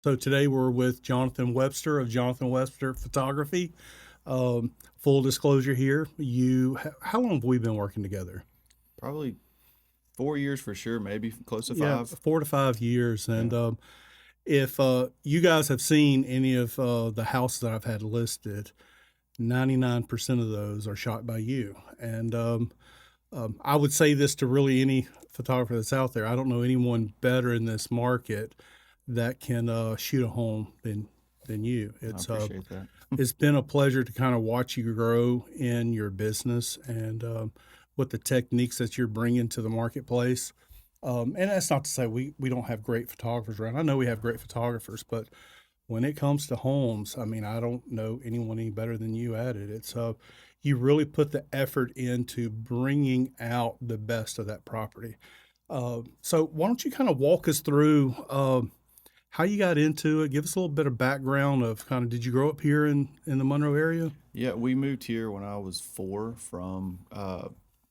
So today we're with Jonathan Webster of Jonathan Webster Photography. Full disclosure here, how long have we been working together? Probably 4 years for sure, maybe close to Yeah, five. 4 to 5 years. Yeah. And if you guys have seen any of the houses that I've had listed, 99% of those are shot by you. And I would say this to really any photographer that's out there. I don't know anyone better in this market that can shoot a home than you. I appreciate that. It's been a pleasure to kind of watch you grow in your business and with the techniques that you're bringing to the marketplace. And that's not to say we don't have great photographers around. I know we have great photographers, but when it comes to homes, I mean, I don't know anyone any better than you at it. It's you really put the effort into bringing out the best of that property. So why don't you kind of walk us through how you got into it? Give us a little bit of background of kind of did you grow up here in the Monroe area? Yeah, we moved here when I was 4 from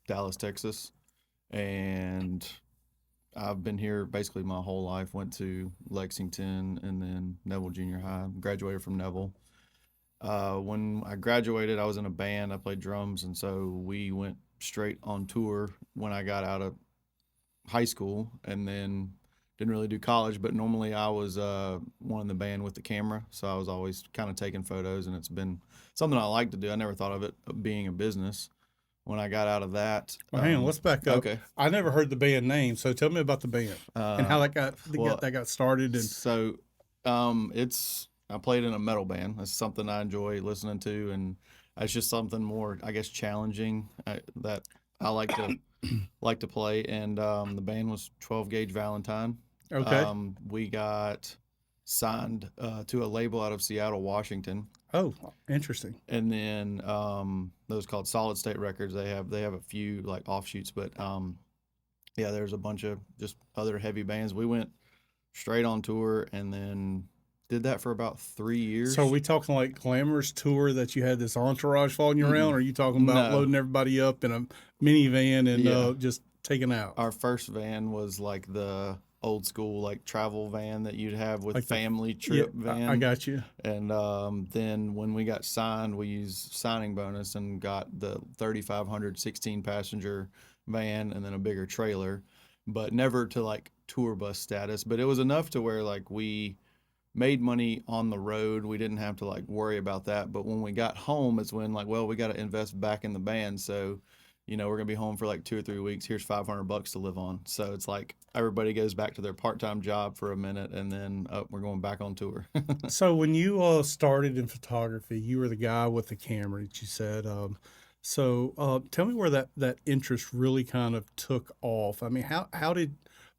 Dallas, Texas, and I've been here basically my whole life. Went to Lexington and then Neville Junior High. Graduated from Neville. When I graduated, I was in a band. I played drums, and so we went straight on tour when I got out of high school, and then didn't really do college. But normally I was one in the band with the camera, so I was always kind of taking photos, and it's been something I like to do. I never thought of it being a business when I got out of that. Well, hang on, let's back up. Okay. I never heard the band name, so tell me about the band and how Uh, well, that got started. And so it's I played in a metal band. That's something I enjoy listening to, and it's just something more, I guess, challenging that I like to play. And the band was 12 Gauge Valentine. okay, We got signed to a label out of Seattle, Washington, oh, interesting. and then those called Solid State Records. They have a few like offshoots, but yeah, there's a bunch of just other heavy bands. We went straight on tour, and then did that for about three So are years. we talking like glamorous tour that you had this entourage following you around, Mm-mm. or are you talking about No, loading everybody up in a minivan and yeah. just taking out Our first van was like the old school like travel van that you'd have with like the family yeah? trip I van. got you. And then when we got signed, we used signing bonus and got the 3,500 16-passenger van and then a bigger trailer, but never to like tour bus status. But it was enough to where like we made money on the road. We didn't have to like worry about that. But when we got home, is when like, well, we got to invest back in the band. So, we're gonna be home for like 2 or 3 weeks. Here's $500 to live on. So it's like everybody goes back to their part-time job for a minute, and then we're going back on tour. So when you started in photography, you were the guy with the camera that you said. Tell me where that interest really kind of took off. I mean,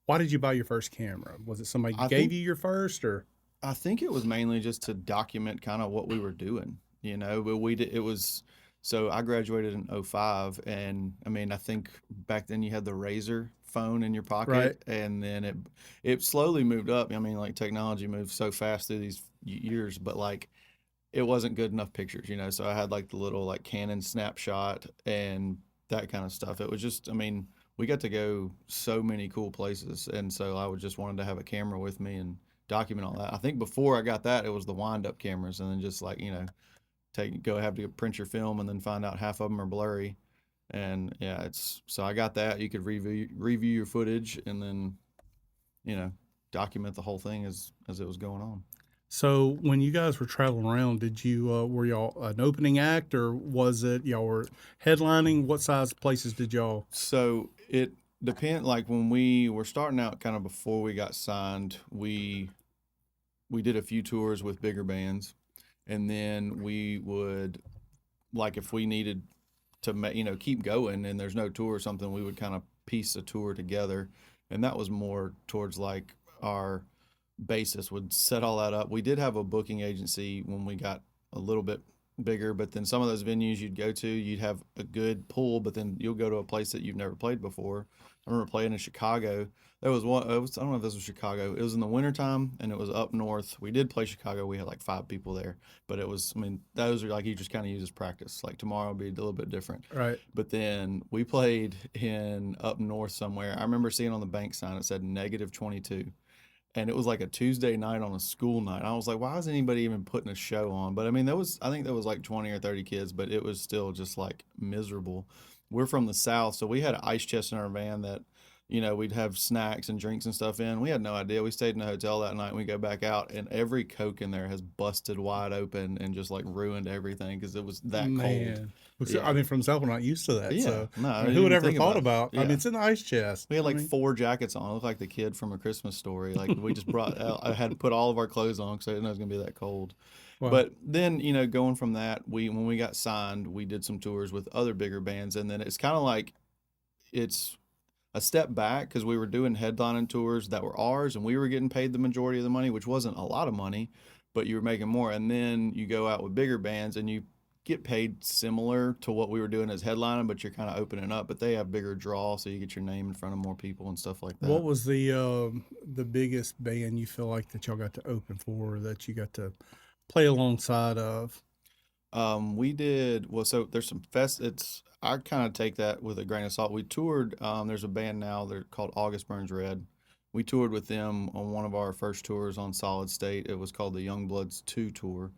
why did you buy your first camera? Was it somebody I gave think you your first, or I think it was mainly just to document kind of what we were doing, but we did, it was, so I graduated in '05, and I mean, I think back then you had the Razor phone in your right? pocket, and then it slowly moved up. I mean, like technology moves so fast through these years, but like it wasn't good enough pictures, so I had like the little like Canon snapshot and that kind of stuff. It was just, I mean, we got to go so many cool places, and so I would just wanted to have a camera with me and document all that. I think before I got that, it was the wind up cameras, and then just like have to print your film and then find out half of them are blurry. And yeah, it's so I got that. You could review your footage and then you know document the whole thing as it was going on. So when you guys were traveling around, did you were y'all an opening act, or was it y'all were headlining? What size places did y'all? So it depend. Like when we were starting out, kind of before we got signed, we did a few tours with bigger bands, and then we would, like, if we needed to keep going and there's no tour or something, we would kind of piece a tour together, and that was more towards like our basis would set all that up. We did have a booking agency when we got a little bit bigger, but then some of those venues you'd go to, you'd have a good pool, but then you'll go to a place that you've never played before. I remember playing in Chicago. There was one, I don't know if this was Chicago. It was in the wintertime and it was up north. We did play Chicago. We had like 5 people there, but it was, I mean, those are like you just kind of use as practice. Like tomorrow will be a little bit different. Right. But then we played in up north somewhere. I remember seeing on the bank sign it said -22, and it was like a Tuesday night on a school night. I was like, why is anybody even putting a show on? But I mean, I think there was like 20 or 30 kids, but it was still just like miserable. We're from the South, so we had an ice chest in our van that, we'd have snacks and drinks and stuff in. We had no idea. We stayed in a hotel that night and we go back out, and every Coke in there has busted wide open and just like ruined everything because it was that cold. Man. I Yeah. mean, from South, we're not used to that. Yeah. So, No, I I mean, didn't who would even ever think thought about it. about? I mean, Yeah. it's in the ice chest. We had I like mean, 4 jackets on. I looked like the kid from A Christmas Story. Like we just brought. I had to put all of our clothes on because I didn't know it was gonna be that cold. wow. But then going from that, when we got signed, we did some tours with other bigger bands, and then it's kind of like it's a step back because we were doing headlining tours that were ours, and we were getting paid the majority of the money, which wasn't a lot of money, but you were making more. And then you go out with bigger bands, and you get paid similar to what we were doing as headlining, but you're kind of opening up. But they have bigger draw, so you get your name in front of more people and stuff like What that. was the biggest band you feel like that y'all got to open for, or that you got to play alongside of? We did well. So there's some fest. It's I kind of take that with a grain of salt. We toured. There's a band now. They're called August Burns Red. We toured with them on one of our first tours on Solid State. It was called the Youngbloods 2 tour.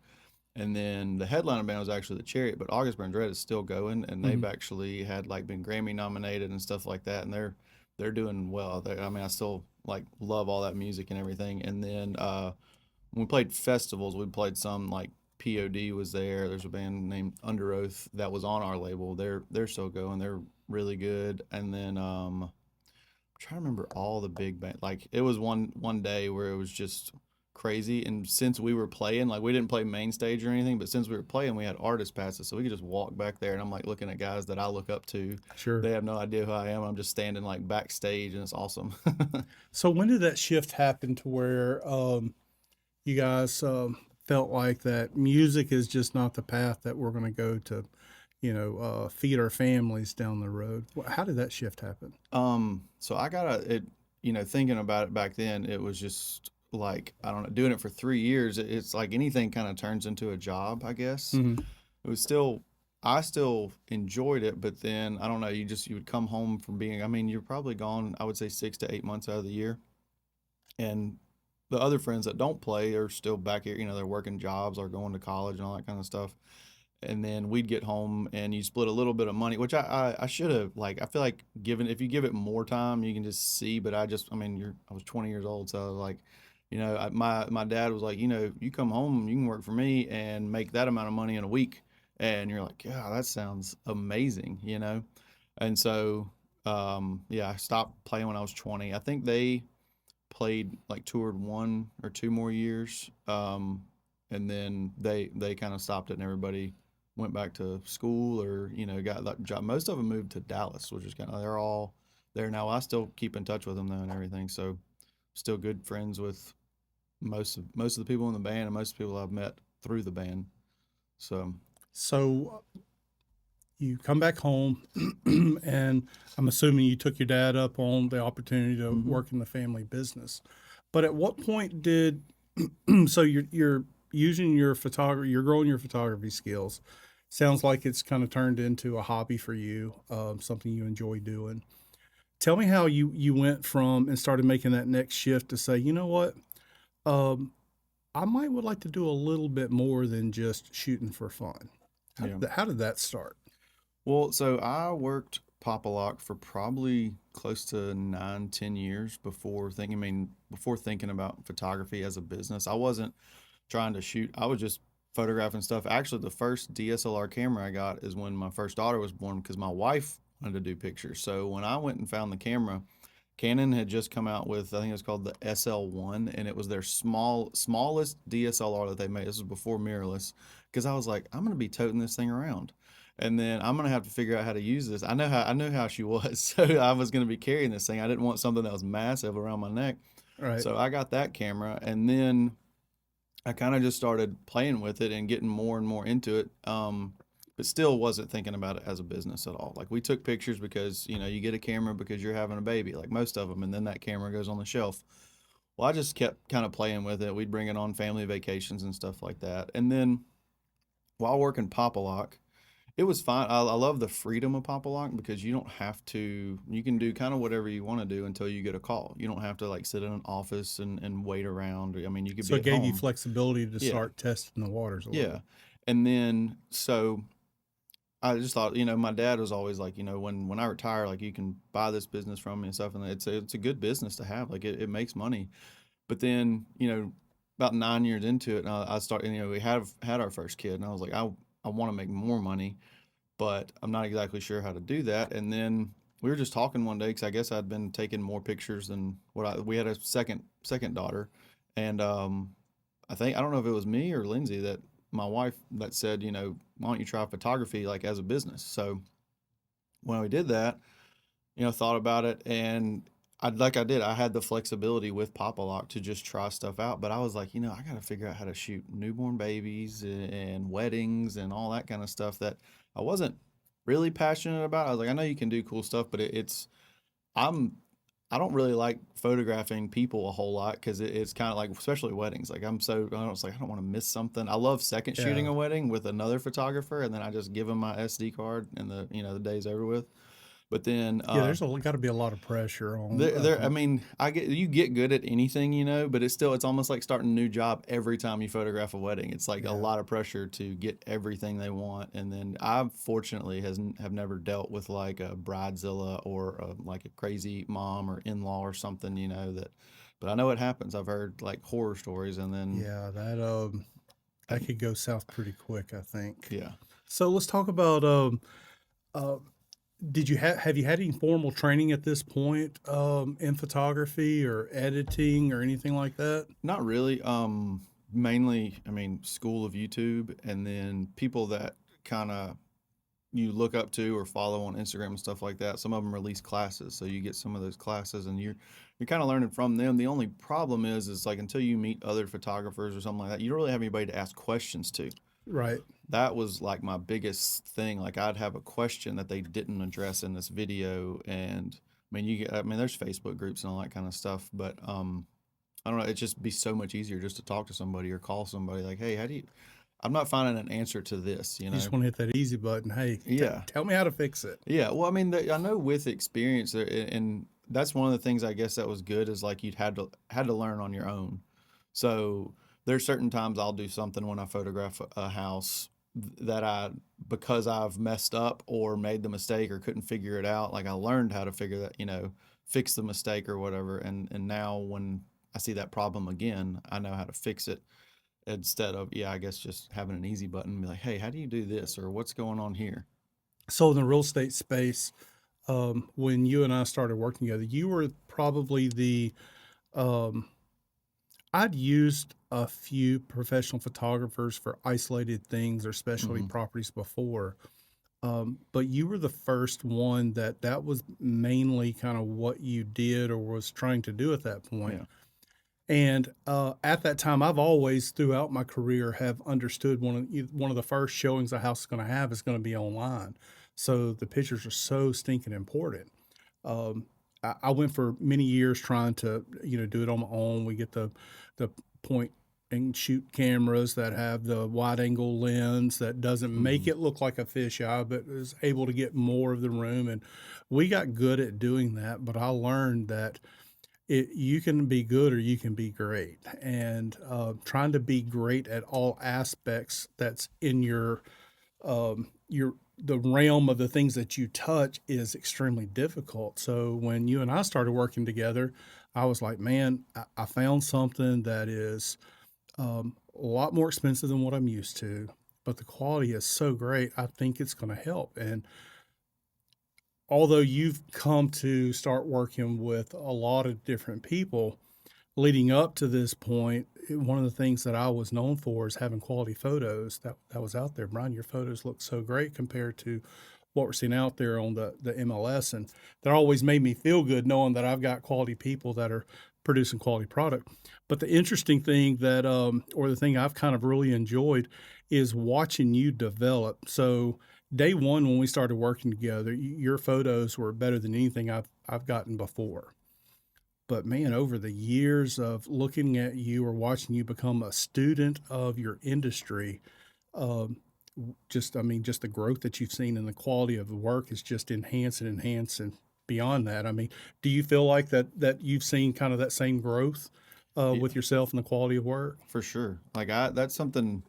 And then the headliner band was actually the Chariot, but August Burns Red is still going, and they've Mhm. actually had like been Grammy nominated and stuff like that, and they're doing well. I mean, I still like love all that music and everything. And then when we played festivals, we played some like POD was there. There's a band named Under Oath that was on our label. They're still going. They're really good. And then I'm trying to remember all the big band. Like it was one day where it was just crazy. And since we were playing, like we didn't play main stage or anything, but since we were playing, we had artist passes, so we could just walk back there. And I'm like looking at guys that I look up to. Sure. They have no idea who I am. I'm just standing like backstage, and it's awesome. So when did that shift happen to where you guys felt like that music is just not the path that we're going to go to, feed our families down the road? How did that shift happen? So I got thinking about it back then, it was just like, I don't know, doing it for 3 years, it's like anything kind of turns into a job, I guess. Hmm. It was still, I still enjoyed it, but then I don't know, you would come home from being, I mean, you're probably gone, I would say 6 to 8 months out of the year. And the other friends that don't play are still back here, they're working jobs or going to college and all that kind of stuff. And then we'd get home and you split a little bit of money, which I should have, like, I feel like given if you give it more time you can just see. But I mean, I was 20 years old, so like, my dad was like, you come home, you can work for me and make that amount of money in a week. And you're like, yeah, that sounds amazing. And so yeah, I stopped playing when I was 20. I think they played, like, toured 1 or 2 more years, and then they kind of stopped it, and everybody went back to school or got that job. Most of them moved to Dallas, which is kind of, they're all there now. I still keep in touch with them though and everything, so still good friends with most of the people in the band and most of the people I've met through the band. So So you come back home, and I'm assuming you took your dad up on the opportunity to hmm work in the family business. But at what point did so you're using your photography, you're growing your photography skills. Sounds like it's kind of turned into a hobby for you, something you enjoy doing. Tell me how you went from and started making that next shift to say, you know what, um, I might would like to do a little bit more than just shooting for fun. yeah. How did that start? Well, so I worked Papa Lock for probably close to 9, 10 years before thinking about photography as a business. I wasn't trying to shoot. I was just photographing stuff. Actually, the first DSLR camera I got is when my first daughter was born because my wife wanted to do pictures. So when I went and found the camera, Canon had just come out with, I think it was called the SL1, and it was their smallest DSLR that they made. This was before mirrorless, because I was like, I'm gonna be toting this thing around, and then I'm gonna have to figure out how to use this. I knew how she was, so I was gonna be carrying this thing. I didn't want something that was massive around my neck, Right. so I got that camera, and then I kind of just started playing with it and getting more and more into it. But still wasn't thinking about it as a business at all. Like we took pictures because, you get a camera because you're having a baby, like most of them, and then that camera goes on the shelf. Well, I just kept kind of playing with it. We'd bring it on family vacations and stuff like that. And then while working Papa Lock, It was fine. I love the freedom of Pop-A-Lock because you don't have to, you can do kind of whatever you want to do until you get a call. You don't have to like sit in an office and wait around. I mean, you could So be it at gave you home. flexibility to Yeah. start testing the waters a Yeah. little. And then, so I just thought, my dad was always like, when I retire, like you can buy this business from me and stuff. And it's a good business to have. Like it makes money. But then, about 9 years into it, I started, we had our first kid and I was like, I want to make more money, but I'm not exactly sure how to do that. And then we were just talking one day because I guess I'd been taking more pictures than we had a second daughter, and I don't know if it was me or Lindsay, that my wife, that said, why don't you try photography like as a business? So when we did that, thought about it, and I did. I had the flexibility with Pop-A-Lock to just try stuff out, but I was like, I got to figure out how to shoot newborn babies and weddings and all that kind of stuff that I wasn't really passionate about. I was like, I know you can do cool stuff, but I'm I don't really like photographing people a whole lot because it's kind of like, especially weddings. Like I was like, I don't want to miss something. I love second shooting Yeah. a wedding with another photographer, and then I just give them my SD card, and the day's over with. But then Yeah, there's got to be a lot of pressure on I mean, you get good at anything, but it's almost like starting a new job every time you photograph a wedding. It's like a yeah. lot of pressure to get everything they want. And then I fortunately have never dealt with like a bridezilla or like a crazy mom or in-law or something, but I know it happens. I've heard like horror stories, and then, Yeah, that and could go south pretty quick, I think. yeah. So let's talk about uh, did you have you had any formal training at this point in photography or editing or anything like that? Not really. Mainly, I mean, school of YouTube, and then people that kind of you look up to or follow on Instagram and stuff like that. Some of them release classes, so you get some of those classes, and you're kind of learning from them. The only problem is like until you meet other photographers or something like that, you don't really have anybody to ask questions to. Right. That was like my biggest thing. Like I'd have a question that they didn't address in this video, and I mean, there's Facebook groups and all that kind of stuff, but I don't know. It'd just be so much easier just to talk to somebody or call somebody like, hey, how do you? I'm not finding an answer to this, You just want to hit that easy button. Hey, Yeah. tell me how to fix it. Yeah, well, I mean, I know with experience, and that's one of the things I guess that was good is like you'd had to learn on your own. So there's certain times I'll do something when I photograph a house that because I've messed up or made the mistake or couldn't figure it out, like I learned how to figure that, fix the mistake or whatever, and now when I see that problem again, I know how to fix it instead of, yeah, I guess just having an easy button and be like, hey, how do you do this, or what's going on here? So in the real estate space, when you and I started working together, you were probably um, I'd used a few professional photographers for isolated things or specialty Hmm. properties before. But you were the first one that was mainly kind of what you did or was trying to do at that point. Yeah. And at that time, I've always, throughout my career, have understood one of the first showings a house is going to have is going to be online. So the pictures are so stinking important. Um, I went for many years trying to do it on my own. We get the point and shoot cameras that have the wide angle lens that doesn't make Hmm. it look like a fisheye, but is able to get more of the room. And we got good at doing that. But I learned that you can be good or you can be great, and trying to be great at all aspects that's in your the realm of the things that you touch is extremely difficult. So when you and I started working together, I was like, man, I found something that is a lot more expensive than what I'm used to, but the quality is so great. I think it's going to help. And although you've come to start working with a lot of different people, leading up to this point, one of the things that I was known for is having quality photos that was out there. Brian, your photos look so great compared to what we're seeing out there on the MLS. And that always made me feel good knowing that I've got quality people that are producing quality product. But the interesting thing or the thing I've kind of really enjoyed is watching you develop. So day one, when we started working together, your photos were better than anything I've gotten before. But man, over the years of looking at you or watching you become a student of your industry, um, just, I mean, just the growth that you've seen and the quality of the work is just enhanced and beyond that. I mean, do you feel like that you've seen kind of that same growth Yeah, with yourself and the quality of work? for sure. Like that's something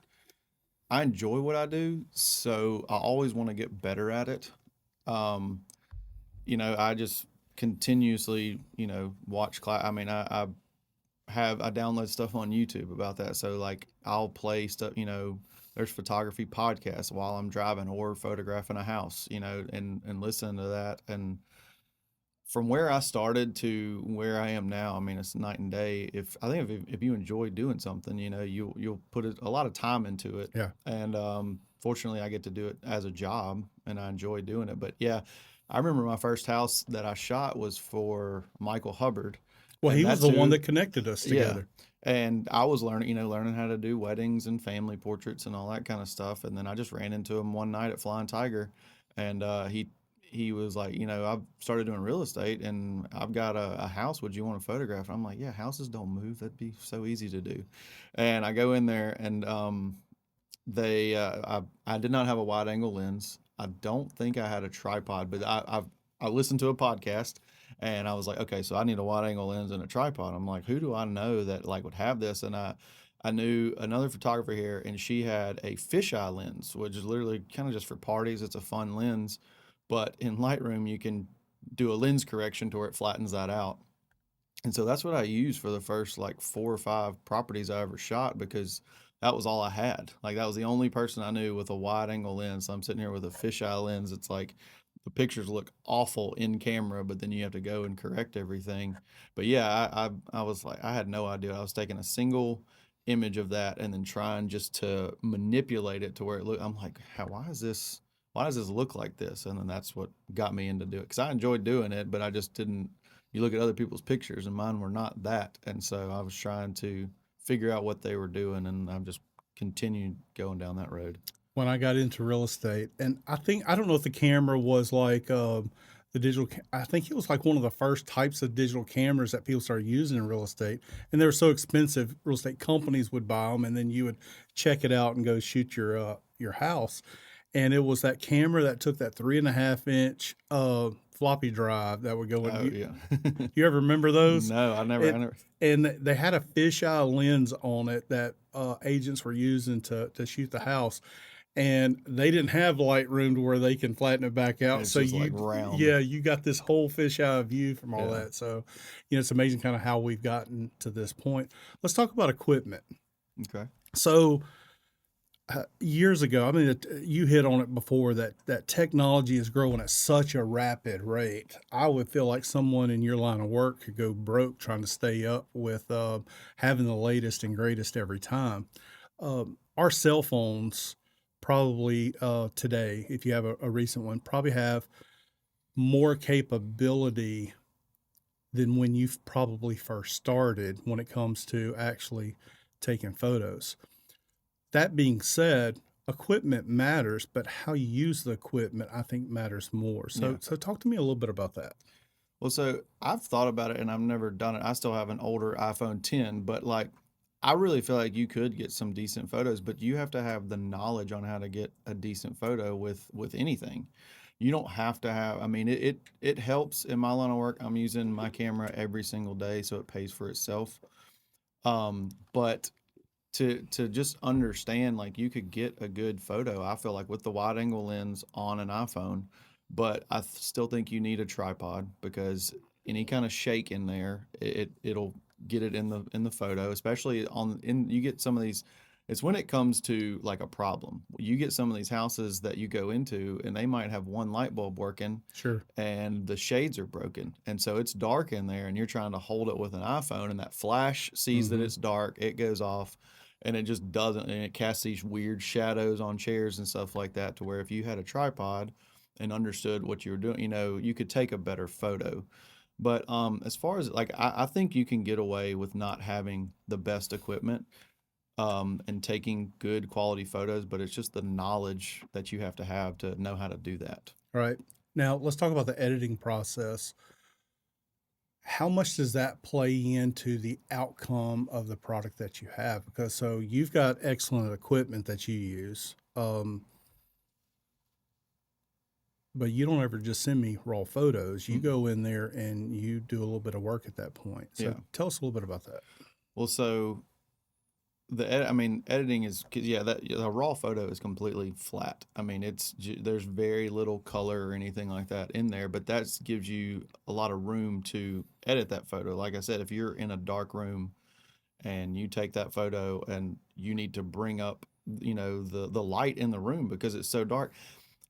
I enjoy what I do, so I always want to get better at it. Um, I just continuously, watch class. I mean, I download stuff on YouTube about that. So like I'll play stuff, there's photography podcasts while I'm driving or photographing a house, and listen to that. And from where I started to where I am now, I mean, it's night and day. If you enjoy doing something, you'll put a lot of time into it. Yeah. And fortunately, I get to do it as a job, and I enjoy doing it. But yeah, I remember my first house that I shot was for Michael Hubbard, Well, he and was that's the one who, that connected us yeah. together. And I was learning how to do weddings and family portraits and all that kind of stuff. And then I just ran into him one night at Flying Tiger, and he was like, I've started doing real estate, and I've got a house. Would you want to photograph? I'm like, yeah, houses don't move. That'd be so easy to do. And I go in there, and I did not have a wide angle lens. I don't think I had a tripod, but I listened to a podcast, and I was like, okay, so I need a wide angle lens and a tripod. I'm like, who do I know that like would have this? And I knew another photographer here, and she had a fisheye lens, which is literally kind of just for parties. It's a fun lens, but in Lightroom you can do a lens correction to where it flattens that out. And so that's what I used for the first like 4 or 5 properties I ever shot, because that was all I had. Like that was the only person I knew with a wide angle lens. So I'm sitting here with a fisheye lens. It's like the pictures look awful in camera, but then you have to go and correct everything. But yeah, I was like, I had no idea. I was taking a single image of that and then trying just to manipulate it to where it looked. I'm like, why does this look like this? And then that's what got me into do it, because I enjoyed doing it, but I just didn't. You look at other people's pictures, and mine were not that. And so I was trying to figure out what they were doing, and I've just continued going down that road. When I got into real estate. And I don't know if the camera was like the I think it was like one of the first types of digital cameras that people started using in real estate. And they were so expensive, real estate companies would buy them, and then you would check it out and go shoot your house. And it was that camera that took that 3.5 inch floppy drive that would go in. Oh yeah. You ever remember those? No, I It never. and they had a fisheye lens on it that agents were using to shoot the house, and they didn't have Lightroom to where they can flatten it back out. It's So just like round. yeah, you got this whole fisheye view from all Yeah. that. So, it's amazing kind of how we've gotten to this point. Let's talk about equipment. Okay. So, years ago, I mean, you hit on it before that technology is growing at such a rapid rate. I would feel like someone in your line of work could go broke trying to stay up with having the latest and greatest every time. Our cell phones probably today, if you have a recent one, probably have more capability than when you probably first started when it comes to actually taking photos. That being said, equipment matters, but how you use the equipment, I think, matters more. Yeah. So talk to me a little bit about that. Well, so I've thought about it, and I've never done it. I still have an older iPhone 10, but like I really feel like you could get some decent photos, but you have to have the knowledge on how to get a decent photo with anything. You don't have to have, I mean, it helps in my line of work. I'm using my camera every single day, so it pays for itself. But to just understand, like, you could get a good photo, I feel like, with the wide angle lens on an iPhone, but still think you need a tripod, because any kind of shake in there, it'll get it in the photo, especially on in you get some of these. It's when it comes to like a problem. You get some of these houses that you go into, and they might have one light bulb working, Sure. and the shades are broken. And so it's dark in there, and you're trying to hold it with an iPhone, and that flash sees that Hmm. it's dark, it goes off, and it just doesn't, and it casts these weird shadows on chairs and stuff like that, to where if you had a tripod and understood what you were doing, you could take a better photo. But as far as like, I think you can get away with not having the best equipment, and taking good quality photos, but it's just the knowledge that you have to know how to do that. All right. Now let's talk about the editing process. How much does that play into the outcome of the product that you have? Because so you've got excellent equipment that you use. but you don't ever just send me raw photos. You Mm-mm. go in there and you do a little bit of work at that point. So Yeah. tell us a little bit about that. Well, so I mean, editing is, 'cause, yeah, that the raw photo is completely flat. I mean, there's very little color or anything like that in there, but that gives you a lot of room to edit that photo. Like I said, if you're in a dark room and you take that photo and you need to bring up, the light in the room because it's so dark.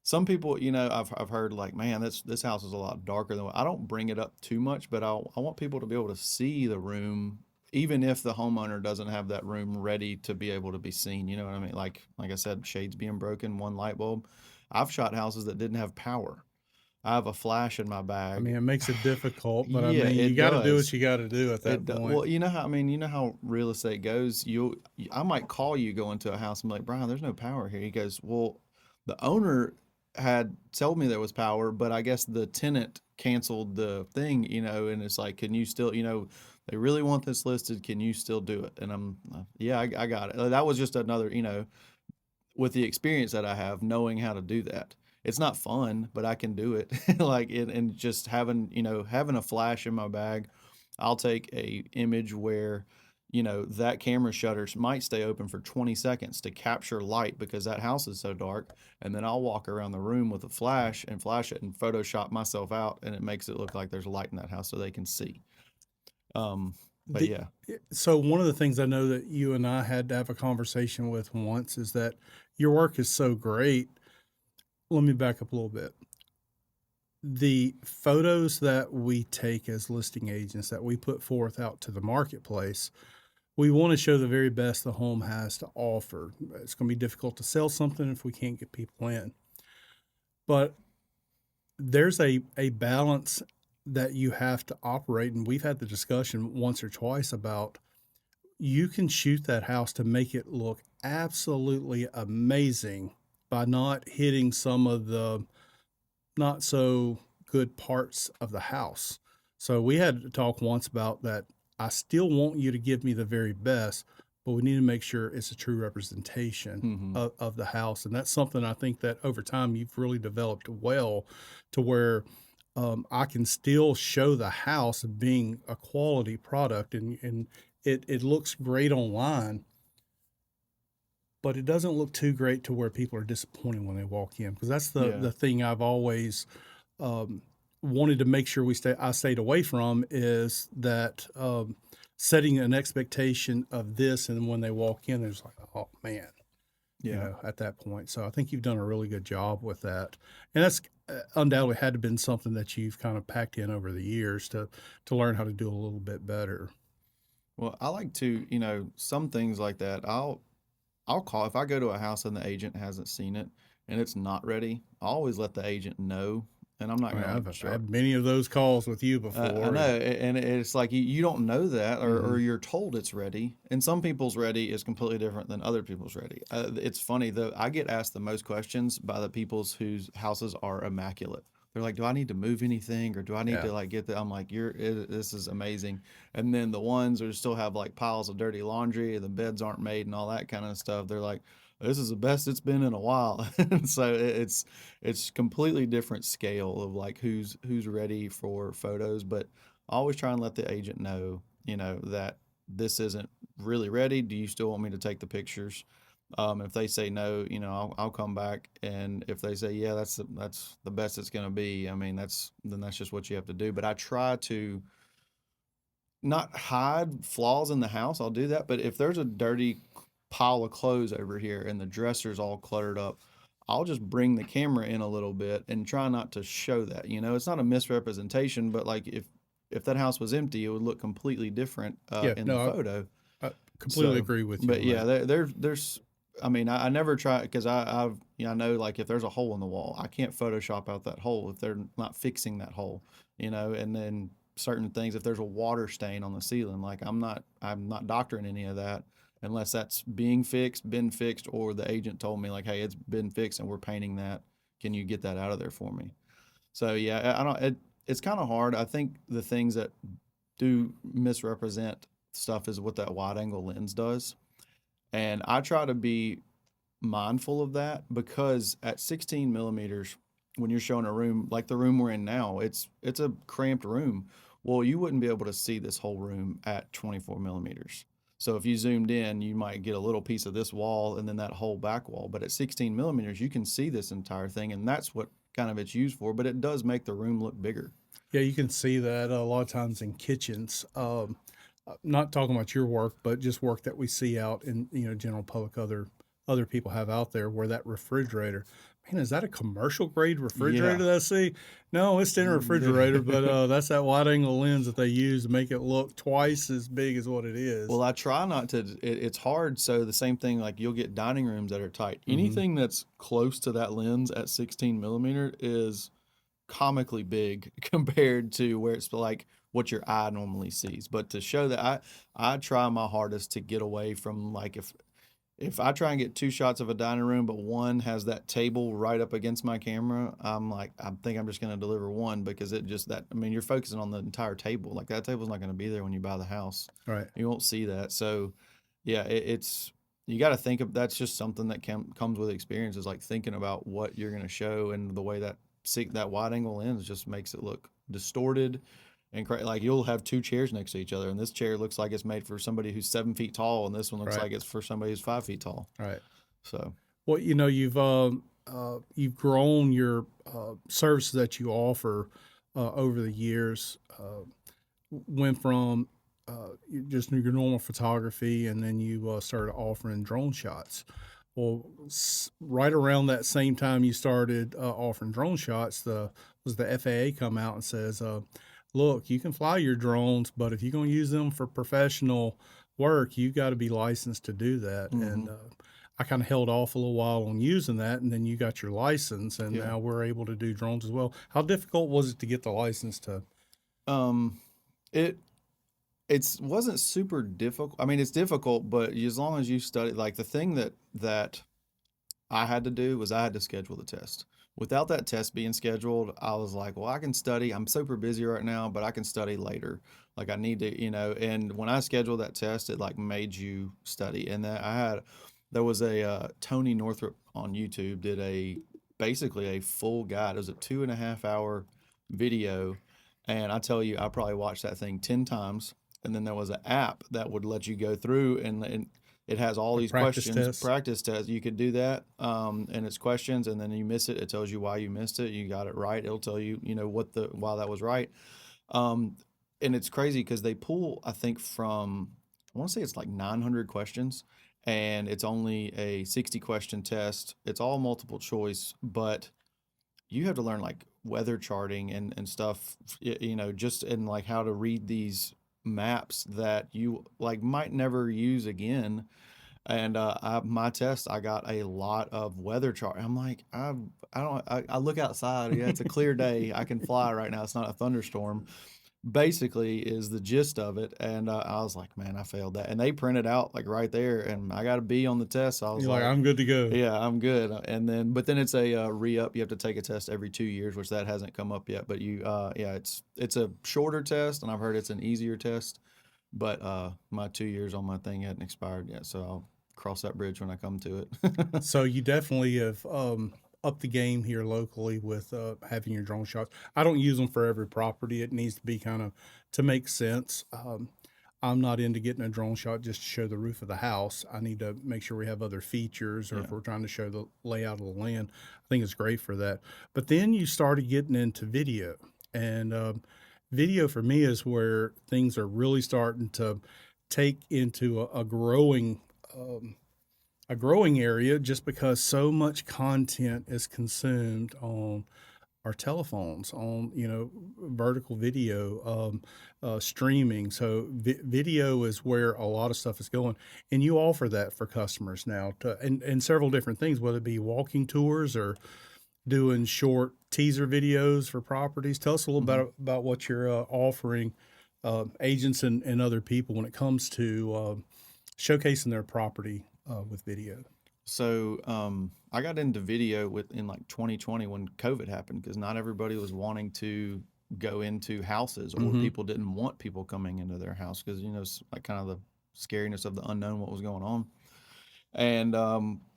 Some people, I've heard like, man, this house is a lot darker than what I don't bring it up too much, but I want people to be able to see the room, even if the homeowner doesn't have that room ready to be able to be seen. You know what I mean? Like I said, shades being broken, one light bulb. I've shot houses that didn't have power. I have a flash in my I bag. mean, it makes it difficult, but I Yeah, mean, you it got to do what does. you got to do at that point. Well, you know how real estate goes. I might call you going to a house and be like, Brian, there's no power here. He goes, well, the owner had told me there was power, but I guess the tenant canceled the thing, and it's like, can you still, they really want this listed. Can you still do it? And yeah, I got it. That was just another, with the experience that I have, knowing how to do that. It's not fun, but I can do it. And just having a flash in my bag, I'll take a image where, that camera shutters might stay open for 20 seconds to capture light because that house is so dark. And then I'll walk around the room with a flash and flash it and Photoshop myself out. And it makes it look like there's light in that house so they can see. But The yeah, so one of the things I know that you and I had to have a conversation with once is that your work is so great. Let me back up a little bit. The photos that we take as listing agents that we put forth out to the marketplace, we want to show the very best the home has to offer. It's going to be difficult to sell something if we can't get people in. But there's a balance that you have to operate. And we've had the discussion once or twice about you can shoot that house to make it look absolutely amazing by not hitting some of the not so good parts of the house. So we had to talk once about that. I still want you to give me the very best, but we need to make sure it's a true representation hmm, of the house. And that's something I think that over time you've really developed well to where I can still show the house being a quality product and it looks great online, but it doesn't look too great to where people are disappointed when they walk in. Because that's yeah, the thing I've always um, wanted to make sure I stayed away from is that setting an expectation of this, and when they walk in, there's like, oh man, yeah. at that point. So I think you've done a really good job with that, and that's undoubtedly had to been something that you've kind of packed in over the years to learn how to do a little bit better. Well, I like to, some things like that. I'll call if I go to a house and the agent hasn't seen it and it's not ready. I always let the agent know, and I'm not I mean, gonna like I've start. had many of those calls with you I before, know, and and it's like you don't know that, or mhm. you're told it's ready, and some people's ready is completely different than other people's ready. It's funny though. I get asked the most questions by the people's whose houses are immaculate. They're like, "Do I need to move anything, or do I need Yeah. to like get the?" I'm like, This is amazing." And then the ones who still have like piles of dirty laundry, and the beds aren't made, and all that kind of stuff. They're like, "This is the best it's been in a while." And so it's completely different scale of like who's ready for photos, but I always try and let the agent know, that this isn't really ready. Do you still want me to take the pictures? If they say no, I'll come back, and if they say yeah, that's the best it's gonna be. I mean, that's just what you have to do. But I try to not hide flaws in the house. I'll do that. But if there's a dirty pile of clothes over here and the dresser's all cluttered up, I'll just bring the camera in a little bit and try not to show that. It's not a misrepresentation, but like if that house was empty, it would look completely different Yeah, in the no, photo. I completely So, agree with you but on yeah, that. there's. I mean, I never try because I know like if there's a hole in the wall, I can't Photoshop out that hole if they're not fixing that hole, and then certain things if there's a water stain on the ceiling, like I'm not doctoring any of that unless that's been fixed, or the agent told me like, hey, it's been fixed and we're painting that. Can you get that out of there for me? So yeah, I don't. It's kind of hard. I think the things that do misrepresent stuff is what that wide angle lens does. And I try to be mindful of that because at 16 millimeters, when you're showing a room like the room we're in now, it's a cramped room. Well, you wouldn't be able to see this whole room at 24 millimeters. So if you zoomed in, you might get a little piece of this wall and then that whole back wall. But at 16 millimeters, you can see this entire thing, and that's what kind of it's used for. But it does make the room look bigger. Yeah, you can see that a lot of times in kitchens. Not talking about your work, but just work that we see out in general public. Other people have out there where that refrigerator. Man, is that a commercial grade Yeah. refrigerator that I see? No, it's in a refrigerator, but that's that wide angle lens that they use to make it look twice as big as what it is. Well, I try not to. It's hard. So the same thing, like you'll get dining rooms that are tight. Mm-hmm. Anything that's close to that lens at 16 millimeter is comically big compared to where it's like what your eye normally sees. But to show that, I try my hardest to get away from like if I try and get two shots of a dining room, but one has that table right up against my camera, I'm like, I think I'm just going to deliver one because it just that, I mean, you're focusing on the entire table. Like that table's not going to be there when you buy the house. Right. You won't see that. So, yeah, it's, you got to think of that's just something that comes with experience is like thinking about what you're going to show and the way that that wide angle lens just makes it look distorted and like you'll have two chairs next to each other, and this chair looks like it's made for somebody who's 7 feet tall, and this one looks Right. like it's for somebody who's 5 feet tall. Right. So Well, you've grown your services that you offer over the years. Went from just your normal photography, and then you started offering drone shots. Well, right around that same time you started offering drone shots, the FAA come out and says, "Look, you can fly your drones, but if you're going to use them for professional work, you've got to be licensed to do that." mm-hmm. And I kind of held off a little while on using that, and then you got your license, and Yeah. now we're able to do drones as well. How difficult was it to get the license to? um it it's wasn't super difficult. I mean, it's difficult, but as long as you study, like the thing that I had to do was I had to schedule the test. Without that test being scheduled, I was like, well, I can study. I'm super busy right now, but I can study later. Like I need to, and when I scheduled that test, it like made you study. And that there was a Tony Northrup on YouTube did basically a full guide. It was a 2.5 hour video. And I tell you, I probably watched that thing 10 times. And then there was an app that would let you go through and it has all Like these practice questions, tests. practice tests. You could do that, and it's questions, and then you miss it. It tells you why you missed it. You got it right. It'll tell you, why that was right. Um, and it's crazy because they pull, I think, from I want to say it's like 900 questions, and it's only a 60 question test. It's all multiple choice, but you have to learn like weather charting and stuff, just in like how to read these maps that you like might never use again. And my test, I got a lot of weather chart. I'm like, I don't, I look outside. Yeah, it's a clear day. I can fly right now. It's not a thunderstorm. Basically, is the gist of it. And I was like, man, I failed that. And they printed out like right there, and I got a B on the test. So I was You're like, like, I'm good to go. yeah, I'm good. And then, but then it's a re-up. You have to take a test every 2 years, which that hasn't come up yet. But yeah, it's a shorter test, and I've heard it's an easier test. But my 2 years on my thing hadn't expired yet, so I'll cross that bridge when I come to it. So you definitely have upped the game here locally with having your drone shots. I don't use them for every property. It needs to be kind of to make sense. I'm not into getting a drone shot just to show the roof of the house. I need to make sure we have other features, or Yeah. if we're trying to show the layout of the land, I think it's great for that. But then you started getting into video, and video for me is where things are really starting to take into um, a growing area, just because so much content is consumed on our telephones, on vertical video, streaming. So video is where a lot of stuff is going, and you offer that for customers now and several different things, whether it be walking tours or doing short teaser videos for properties. Tell us a little hmm bit about what you're offering agents and other people when it comes to showcasing their property with video. So I got into video in like 2020 when COVID happened because not everybody was wanting to go into houses, or Mm-hmm. people didn't want people coming into their house because like kind of the scariness of the unknown, what was going on. And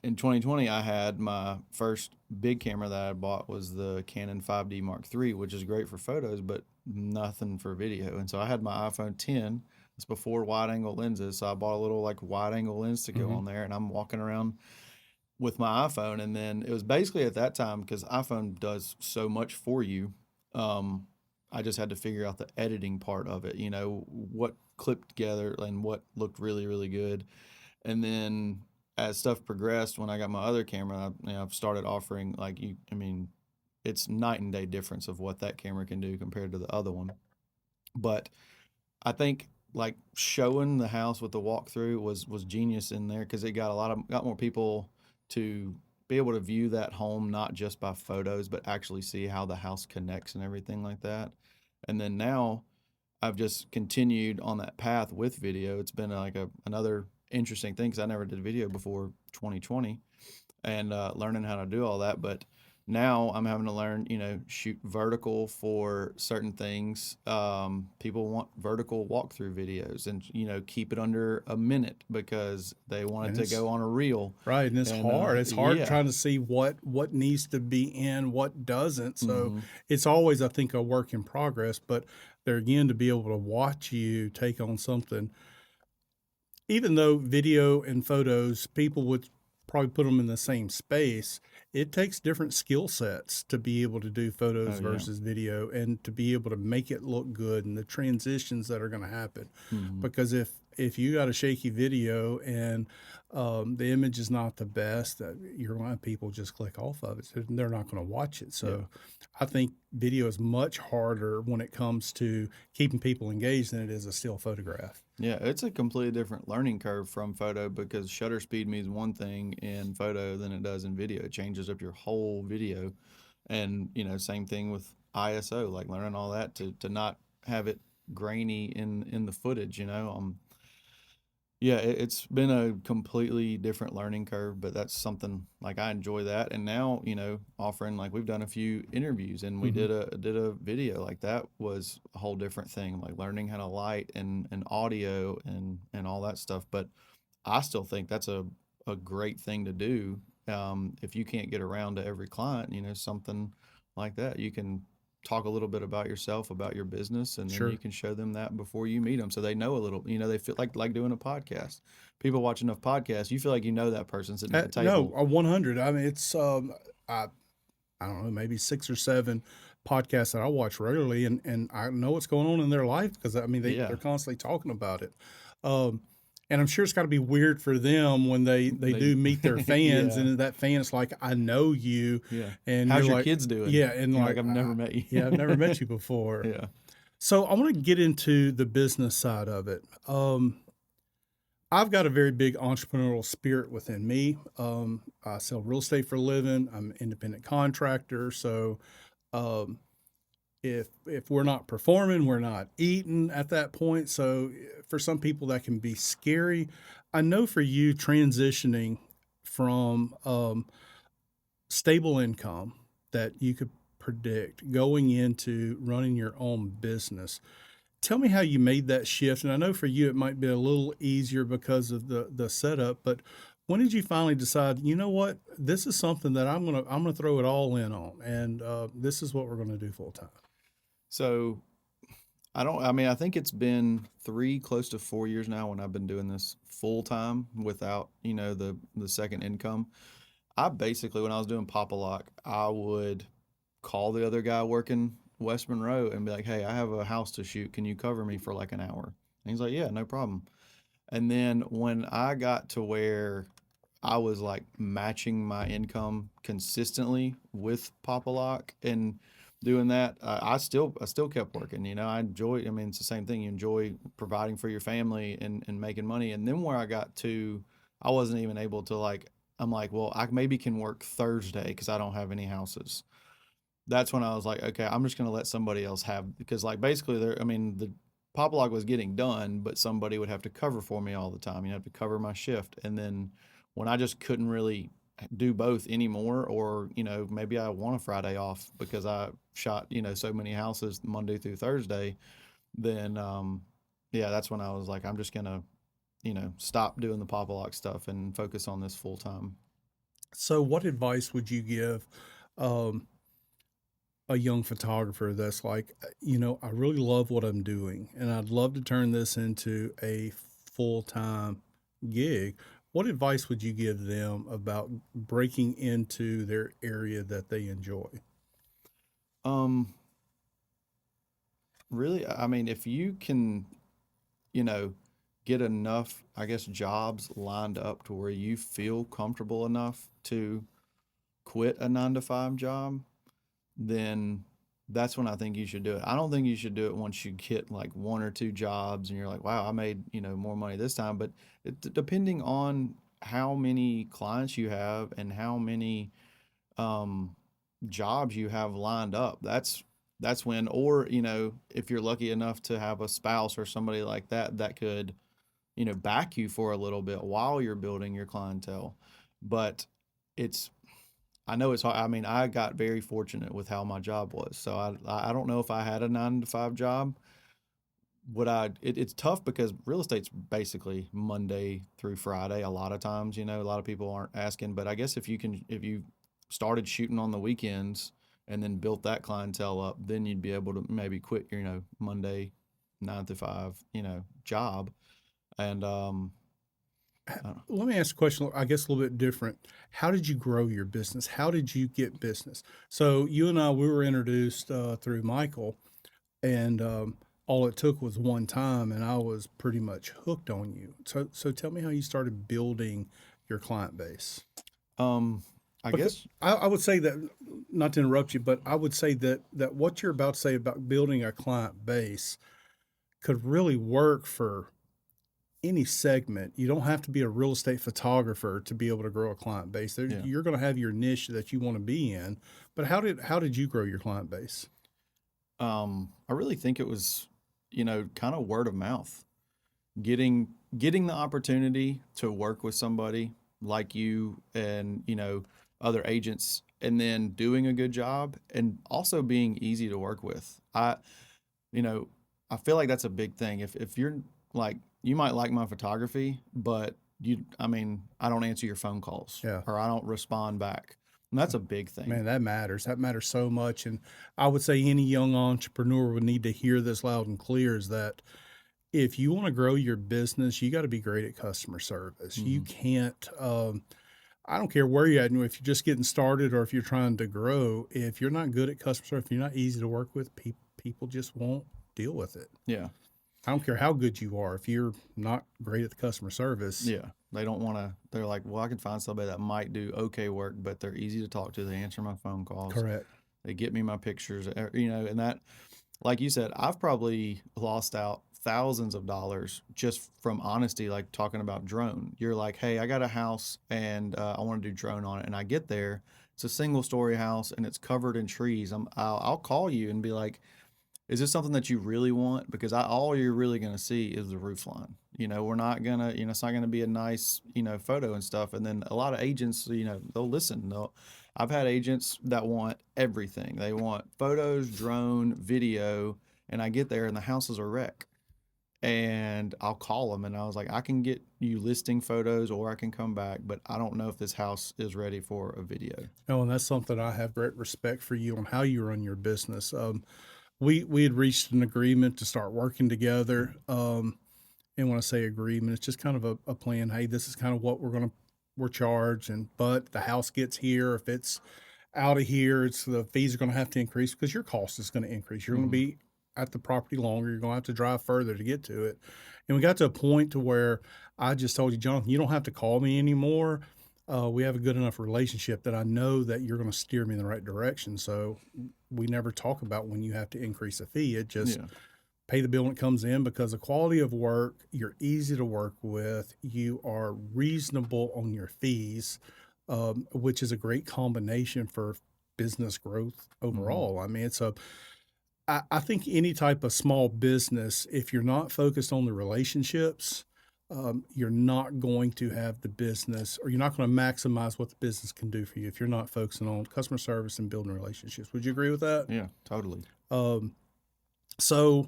in 2020, I had my first big camera that I bought was the Canon 5D Mark III, which is great for photos, but nothing for video. And so I had my iPhone 10. It's before wide angle lenses, so I bought a little like wide angle lens to go Hmm. on there, and I'm walking around with my iPhone. And then it was basically at that time, because iPhone does so much for you. Um, I just had to figure out the editing part of it, what clipped together and what looked really, really good. And then as stuff progressed, when I got my other camera, I've started offering like I mean, it's night and day difference of what that camera can do compared to the other one. But I think like showing the house with the walkthrough was genius in there, because it got more people to be able to view that home not just by photos, but actually see how the house connects and everything like that. And then now I've just continued on that path with video. It's been like another interesting thing, because I never did video before 2020, and learning how to do all that. But now I'm having to learn, shoot vertical for certain things. People want vertical walkthrough videos, and keep it under a minute because they want it And to it's go on a reel. right, and it's And hard. It's hard yeah, trying to see what needs to be in, what doesn't. So hmm, it's always, I think, a work in progress. But there again, to be able to watch you take on something, even though video and photos, people would probably put them in the same space, it takes different skill sets to be able to do photos oh yeah, versus video and to be able to make it look good and the transitions that are going to happen. hmm, Because if you got a shaky video and the image is not the best, you're going to have people just click off of it. So they're not going to watch it. yeah. So I think video is much harder when it comes to keeping people engaged than it is a still photograph. Yeah, it's a completely different learning curve from photo, because shutter speed means one thing in photo than it does in video. It changes up your whole video. And, same thing with ISO, like learning all that to not have it grainy in the footage, yeah, it's been a completely different learning curve, but that's something like I enjoy that. And now, offering, like we've done a few interviews, and we Hmm. did a video, like that was a whole different thing, like learning how to light and audio and all that stuff. But I still think that's a great thing to do. If you can't get around to every client, something like that, you can talk a little bit about yourself, about your business, and then you Sure. can show them that before you meet them, so they know a little. They feel like doing a podcast. People watch enough podcasts, you feel like you know that person sitting at the No, table. a 100. I mean, it's I don't know, maybe 6 or 7 podcasts that I watch regularly, and I know what's going on in their life because I mean Yeah, they're constantly talking about it. Um, and I'm sure it's got to be weird for them when they they, do meet their fans, yeah, and that fan is like, I know you, yeah. and you're How's your like, kids doing? yeah, and You're like, like, I've never met you. yeah, I've never met you before. Yeah. So I want to get into the business side of it. I've got a very big entrepreneurial spirit within me. I sell real estate for a living. I'm an independent contractor. So um, if we're not performing, we're not eating at that point. So for some people, that can be scary. I know for you, transitioning from stable income that you could predict going into running your own business. Tell me how you made that shift. And I know for you, it might be a little easier because of the setup, but when did you finally decide, you know what, this is something that I'm gonna throw it all in on, and this is what we're gonna do full time. So I mean, I think it's been 3, close to 4 years now when I've been doing this full time without, the second income. I basically, when I was doing Papa Lock, I would call the other guy working West Monroe and be like, "Hey, I have a house to shoot. Can you cover me for like an hour?" And he's like, "Yeah, no problem." And then when I got to where I was like matching my income consistently with Papa Lock and doing that, I still kept working. I enjoy. I mean, it's the same thing. You enjoy providing for your family and making money. And then where I got to, I wasn't even able to like. I'm like, well, I maybe can work Thursday because I don't have any houses. That's when I was like, okay, I'm just gonna let somebody else have, because like basically there, I mean, the pop log was getting done, but somebody would have to cover for me all the time. You have to cover my shift, and then when I just couldn't really do both anymore, or maybe I want a Friday off because I shot so many houses Monday through Thursday, then yeah, that's when I was like, I'm just gonna stop doing the pop lock stuff and focus on this full time. So, what advice would you give um, a young photographer that's like, I really love what I'm doing and I'd love to turn this into a full time gig? What advice would you give them about breaking into their area that they enjoy? Um, Really, I mean, if you can, you know, get enough, I guess, jobs lined up to where you feel comfortable enough to quit a 9 to 5 job, then that's when I think you should do it. I don't think you should do it once you get like 1 or 2 jobs and you're like, wow, I made, more money this time. But depending on how many clients you have and how many um, jobs you have lined up, that's when, or, if you're lucky enough to have a spouse or somebody like that that could, back you for a little bit while you're building your clientele. But it's I know it's hard. I mean, I got very fortunate with how my job was. So I don't know if I had a 9 to 5 job. It's tough because real estate's basically Monday through Friday. A lot of times, a lot of people aren't asking, but I guess if you started shooting on the weekends and then built that clientele up, then you'd be able to maybe quit your, Monday 9 to 5, job. And, I don't Let me ask a question, I guess a little bit different. How did you grow your business? How did you get business? So, you and I, we were introduced through Michael, and all it took was one time, and I was pretty much hooked on you. So tell me how you started building your client base. I Because guess, I would say that, not to interrupt you, but I would say that what you're about to say about building a client base could really work for any segment. You don't have to be a real estate photographer to be able to grow a client base. yeah. You're going to have your niche that you want to be in. But how did you grow your client base? I really think it was, kind of word of mouth. Getting the opportunity to work with somebody like you and, other agents, and then doing a good job and also being easy to work with. You know, I feel like that's a big thing. If you're like, you might like my photography, but I mean, I don't answer your phone calls Yeah. or I don't respond back. And that's a big thing. Man, that matters. That matters so much. And I would say any young entrepreneur would need to hear this loud and clear is that if you want to grow your business, you got to be great at customer service. You Hmm. can't, I don't care where you're at, if you're just getting started or if you're trying to grow, if you're not good at customer service, if you're not easy to work with, people just won't deal with it. Yeah. I don't care how good you are. If you're not great at the customer service, Yeah. They don't want to, they're like, well, I can find somebody that might do okay work, but they're easy to talk to. They answer my phone calls. correct. They get me my pictures, and that, like you said, I've probably lost out thousands of dollars just from honesty, like talking about drone. You're like, hey, I got a house and I want to do drone on it. And I get there, it's a single story house and it's covered in trees. I'll call you and be like, is this something that you really want? Because all you're really going to see is the roof line. We're not going to, it's not going to be a nice, photo and stuff. And then a lot of agents, they'll listen. I've had agents that want everything. They want photos, drone, video. And I get there and the house is a wreck. And I'll call them and I was like, I can get you listing photos or I can come back, but I don't know if this house is ready for a video. Oh, and that's something I have great respect for you on how you run your business. We had reached an agreement to start working together. And when I say agreement, it's just kind of a plan. Hey, this is kind of what we're charged, and but the house gets here. If it's out of here, it's the fees are going to have to increase because your cost is going to increase. You're going to Hmm. be at the property longer. You're going to have to drive further to get to it. And we got to a point to where I just told you, Jonathan, you don't have to call me anymore. We have a good enough relationship that I know that you're going to steer me in the right direction. So we never talk about when you have to increase a fee. It just Yeah. pay the bill when it comes in because the quality of work, you're easy to work with, you are reasonable on your fees, which is a great combination for business growth Hmm. overall. I mean, I think any type of small business, if you're not focused on the relationships, you're not going to have the business or you're not going to maximize what the business can do for you if you're not focusing on customer service and building relationships. Would you agree with that? Yeah, totally. Um, so,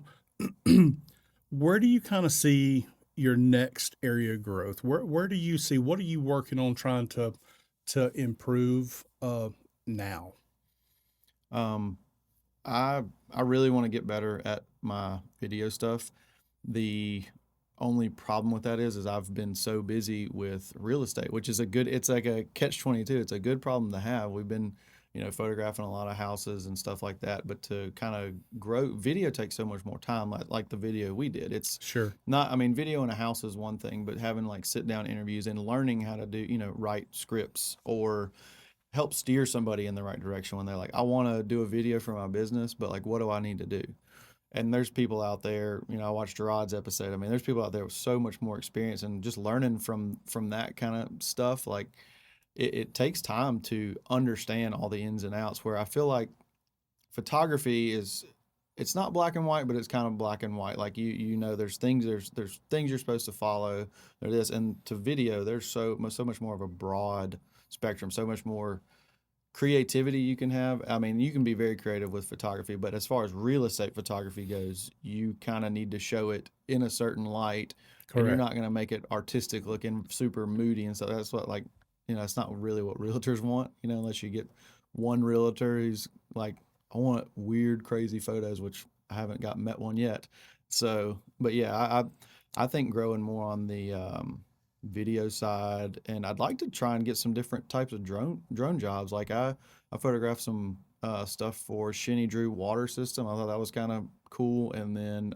where do you kind of see your next area of growth? Where do you see, what are you working on trying to improve now? Um, I really want to get better at my video stuff. The only problem with that is I've been so busy with real estate, which is a good, it's like a catch 22. It's a good problem to have. We've been, photographing a lot of houses and stuff like that, but to kind of grow, video takes so much more time, like the video we did. It's Sure. not, I mean, video in a house is one thing, but having like sit down interviews and learning how to do, write scripts or help steer somebody in the right direction when they're like, I want to do a video for my business, but like, what do I need to do? And there's people out there, I watched Gerard's episode. I mean, there's people out there with so much more experience and just learning from that kind of stuff. Like it takes time to understand all the ins and outs. Where I feel like photography is, it's not black and white, but it's kind of black and white. Like there's things you're supposed to follow. There's this, and to video, there's so much more of a broad spectrum, so much more creativity you can have. I mean, you can be very creative with photography, but as far as real estate photography goes, you kind of need to show it in a certain light, and you're Correct. not going to make it artistic looking, super moody and stuff. That's what, like, it's not really what realtors want, unless you get one realtor who's like, I want weird, crazy photos, which I haven't met one yet. So, but yeah, I think growing more on the video side, and I'd like to try and get some different types of drone jobs. Like I photographed some stuff for Shinny Drew water system. I thought that was kind of cool. And then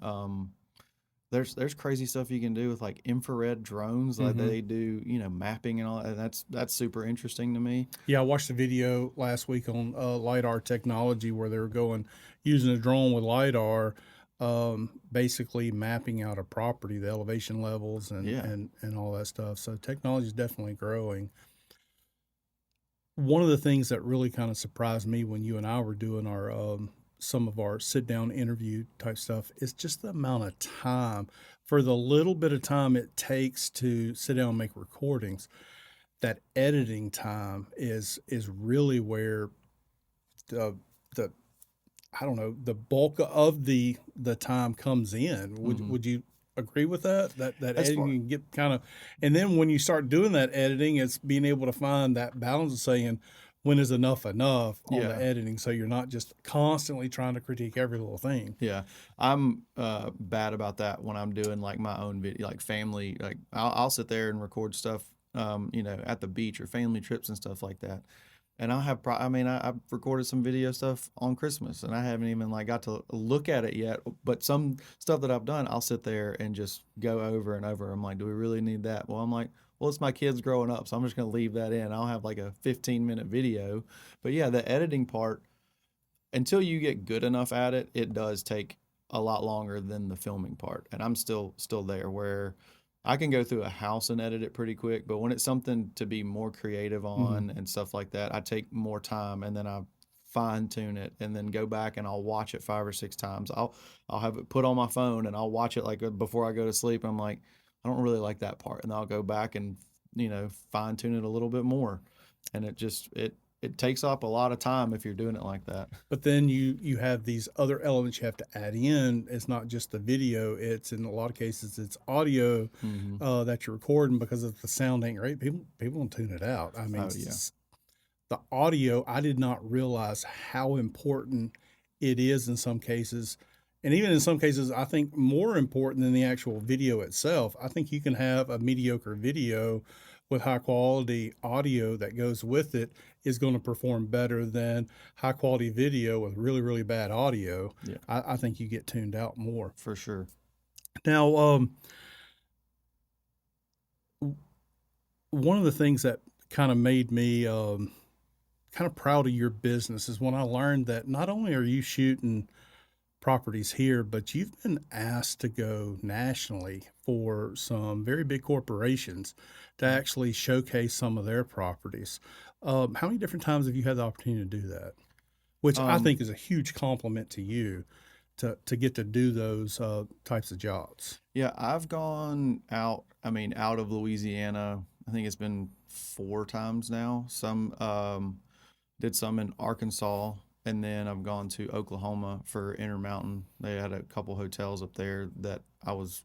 there's crazy stuff you can do with like infrared drones, like Hmm. they do, mapping and all that. And that's super interesting to me. Yeah, I watched a video last week on lidar technology where they were going using a drone with lidar, basically mapping out a property, the elevation levels and Yeah. and all that stuff. So technology is definitely growing. One of the things that really kind of surprised me when you and I were doing our some of our sit down interview type stuff is just the amount of time, for the little bit of time it takes to sit down and make recordings. That editing time is really where the I don't know, the bulk of the time comes in. Hmm. Would you agree with that? That As editing far, you can get kind of, and then when you start doing that editing, it's being able to find that balance of saying when is enough on the yeah. editing, so you're not just constantly trying to critique every little thing. Yeah, I'm bad about that when I'm doing like my own video, like family. Like I'll sit there and record stuff, at the beach or family trips and stuff like that. And I'll have, I mean, I've recorded some video stuff on Christmas, and I haven't even like got to look at it yet. But some stuff that I've done, I'll sit there and just go over and over. I'm like, do we really need that? Well, I'm like, well, it's my kids growing up, so I'm just gonna leave that in. I'll have like a 15-minute video. But yeah, the editing part, until you get good enough at it, it does take a lot longer than the filming part. And I'm still there where I can go through a house and edit it pretty quick, but when it's something to be more creative Hmm. on and stuff like that, I take more time and then I fine tune it and then go back and I'll watch it 5 or 6 times. I'll have it put on my phone and I'll watch it like before I go to sleep. I'm like, I don't really like that part, and I'll go back and fine tune it a little bit more. And it takes up a lot of time if you're doing it like that. But then you have these other elements you have to add in. It's not just the video; it's in a lot of cases it's audio Hmm. that you're recording, because if the sound ain't great, people will tune it out. I mean, Oh yeah. the audio, I did not realize how important it is in some cases. And even in some cases, I think more important than the actual video itself. I think you can have a mediocre video with high quality audio that goes with it is going to perform better than high quality video with really, really bad audio. Yeah, I think you get tuned out more. for sure. Now, one of the things that kind of made me kind of proud of your business is when I learned that not only are you shooting properties here, but you've been asked to go nationally for some very big corporations to actually showcase some of their properties. How many different times have you had the opportunity to do that? Which I Um, think is a huge compliment to you to get to do those types of jobs. yeah, I've gone out, I mean, out of Louisiana. I think it's been 4 times now. Some did some in Arkansas, and then I've gone to Oklahoma for Intermountain. They had a couple hotels up there that I was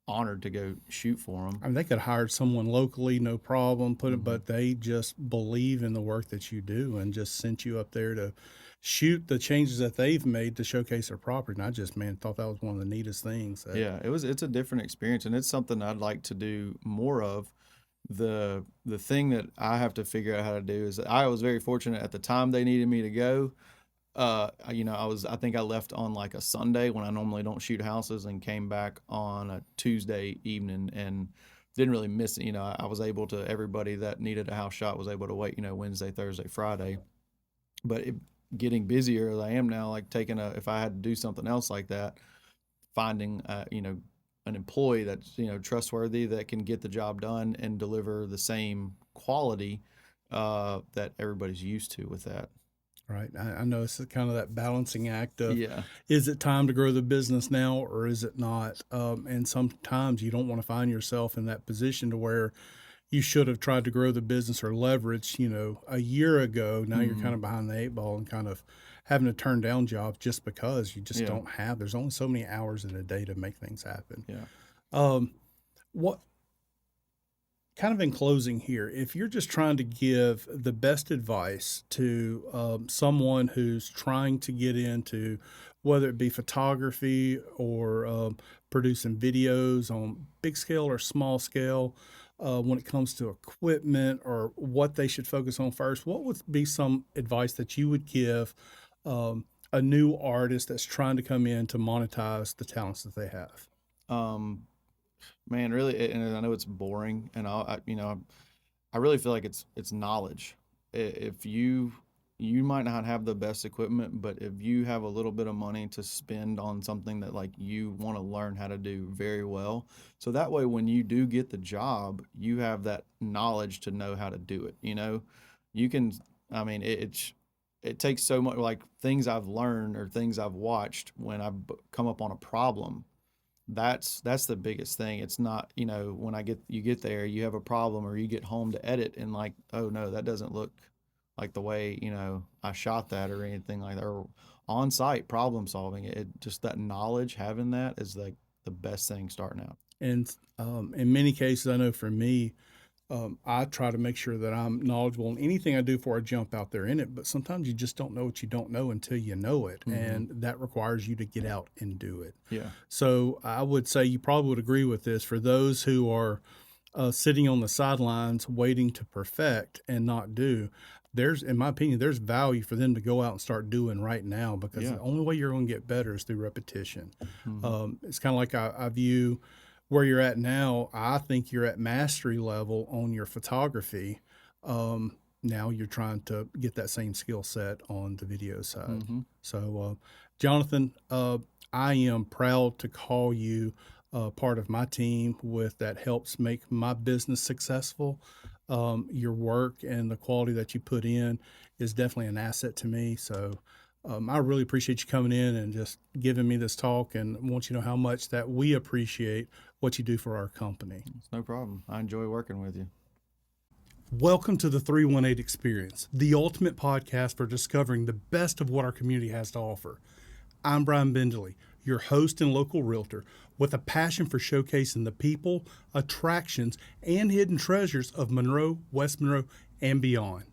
honored to go shoot for them. I mean, they could hire someone locally, no problem, Mm-hmm. but they just believe in the work that you do and just sent you up there to shoot the changes that they've made to showcase their property. And I just, man, thought that was one of the neatest things. Yeah, it's a different experience, and it's something I'd like to do more of. The thing that I have to figure out how to do is I was very fortunate at the time they needed me to go. I think I left on like a Sunday when I normally don't shoot houses, and came back on a Tuesday evening and didn't really miss it. I was able to, everybody that needed a house shot was able to wait, Wednesday, Thursday, Friday. But getting busier as I am now, like if I had to do something else like that, finding, an employee that's, trustworthy, that can get the job done and deliver the same quality that everybody's used to with that. Right. I know it's kind of that balancing act of, Yeah. is it time to grow the business now or is it not? And sometimes you don't want to find yourself in that position to where you should have tried to grow the business or leverage, a year ago. Now you're kind Mhm. of behind the eight ball and kind of having to turn down jobs just because you just Yeah. don't have, there's only so many hours in a day to make things happen. Yeah. Um, what kind of in closing here, if you're just trying to give the best advice to someone who's trying to get into whether it be photography or producing videos on big scale or small scale, when it comes to equipment or what they should focus on first, what would be some advice that you would give a new artist that's trying to come in to monetize the talents that they have? Um, Man, really, and I know it's boring, and I really feel like it's knowledge. If you might not have the best equipment, but if you have a little bit of money to spend on something that like you want to learn how to do very well, so that way when you do get the job, you have that knowledge to know how to do it. You can. I mean, it takes so much, like things I've learned or things I've watched when I've come up on a problem. That's the biggest thing. It's not, when you get there, you have a problem, or you get home to edit and like, oh no, that doesn't look like the way, I shot that, or anything like that, or on site problem solving. It just, that knowledge, having that is like the best thing starting out. And in many cases, I know for me, I try to make sure that I'm knowledgeable in anything I do before I jump out there in it. But sometimes you just don't know what you don't know until you know it. Mm-hmm. And that requires you to get out and do it. Yeah. So I would say you probably would agree with this. For those who are sitting on the sidelines waiting to perfect and not do, in my opinion, there's value for them to go out and start doing right now, because Yeah. the only way you're going to get better is through repetition. Mm-hmm. It's kind of like I view where you're at now. I think you're at mastery level on your photography. Now you're trying to get that same skill set on the video side. Mm-hmm. So, Jonathan, I am proud to call you part of my team that helps make my business successful. Your work and the quality that you put in is definitely an asset to me. So I really appreciate you coming in and just giving me this talk, and want you to know how much that we appreciate what you do for our company. It's no problem. I enjoy working with you. Welcome to the 318 Experience, the ultimate podcast for discovering the best of what our community has to offer. I'm Brian Bendily, your host and local realtor, with a passion for showcasing the people, attractions, and hidden treasures of Monroe, West Monroe, and beyond.